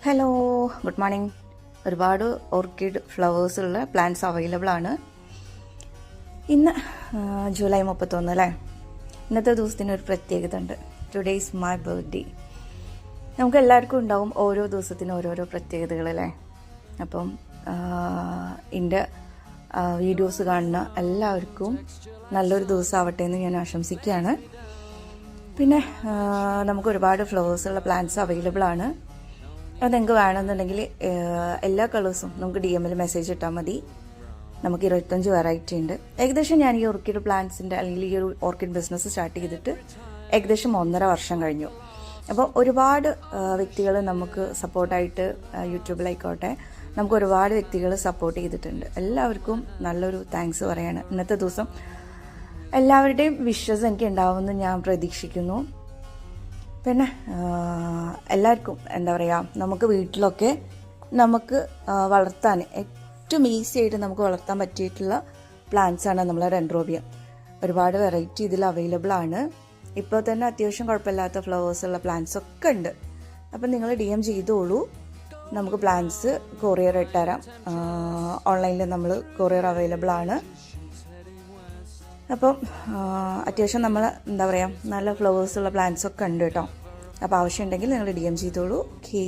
Hello, good morning. ഒരുപാട് orchid ഫ്ലവേഴ്സുള്ള plants available ആണ്. ഇന്ന് ജൂലൈ 31 അല്ലേ. ഇന്നത്തെ ദിവസത്തിന് ഒരു പ്രത്യേകത ഉണ്ട്. Today is my birthday. നമുക്ക് എല്ലാവർക്കും ഉണ്ടാവും ഓരോ ദിവസത്തിനും ഓരോരോ പ്രത്യേകതകൾ അല്ലേ. അപ്പം എൻ്റെ വീഡിയോസ് കാണുന്ന എല്ലാവർക്കും നല്ലൊരു ദിവസം ആവട്ടെ എന്ന് ഞാൻ ആശംസിക്കുകയാണ്. പിന്നെ നമുക്ക് ഒരുപാട് ഫ്ലവേഴ്സുള്ള പ്ലാന്റ്സ് അവൈലബിൾ ആണ്. അത് നിങ്ങൾക്ക് വേണമെന്നുണ്ടെങ്കിൽ എല്ലാ കളേഴ്സും നമുക്ക് DM-ൽ മെസ്സേജ് ഇട്ടാൽ മതി. നമുക്ക് 25 വെറൈറ്റി ഉണ്ട്. ഏകദേശം ഞാൻ ഈ ഓർക്കിഡ് പ്ലാന്റ്സിൻ്റെ അല്ലെങ്കിൽ ഈ ഒരു ഓർക്കിഡ് ബിസിനസ് സ്റ്റാർട്ട് ചെയ്തിട്ട് ഏകദേശം 1.5 വർഷം കഴിഞ്ഞു. അപ്പോൾ ഒരുപാട് വ്യക്തികൾ നമുക്ക് സപ്പോർട്ടായിട്ട് യൂട്യൂബിലായിക്കോട്ടെ നമുക്ക് ഒരുപാട് വ്യക്തികൾ സപ്പോർട്ട് ചെയ്തിട്ടുണ്ട്. എല്ലാവർക്കും നല്ലൊരു താങ്ക്സ് പറയാണ്. ഇന്നത്തെ ദിവസം എല്ലാവരുടെയും വിഷസ് എനിക്ക് ഉണ്ടാവുമെന്ന് ഞാൻ പ്രതീക്ഷിക്കുന്നു. പിന്നെ എല്ലാവർക്കും എന്താ പറയുക, നമുക്ക് വീട്ടിലൊക്കെ നമുക്ക് വളർത്താൻ ഏറ്റവും ഈസി ആയിട്ട് നമുക്ക് വളർത്താൻ പറ്റിയിട്ടുള്ള പ്ലാന്റ്സാണ് നമ്മളെ ഡെൻഡ്രോബിയം. ഒരുപാട് വെറൈറ്റി ഇതിൽ അവൈലബിൾ ആണ്. ഇപ്പോൾ തന്നെ അത്യാവശ്യം കുഴപ്പമില്ലാത്ത ഫ്ലവേഴ്സുള്ള പ്ലാന്റ്സ് ഒക്കെ ഉണ്ട്. അപ്പം നിങ്ങൾ DM ചെയ്തോളൂ. നമുക്ക് പ്ലാന്റ്സ് കൊറിയർ ഇട്ടുതരാം. ഓൺലൈനിൽ നമ്മൾ കൊറിയർ അവൈലബിൾ ആണ്. അപ്പം അത്യാവശ്യം നമ്മൾ എന്താ പറയുക നല്ല ഫ്ലവേഴ്സുള്ള പ്ലാന്റ്സ് ഒക്കെ ഉണ്ട് കേട്ടോ. അപ്പോൾ ആവശ്യമുണ്ടെങ്കിൽ നിങ്ങൾ DM ചെയ്തോളൂ. ഓക്കേ.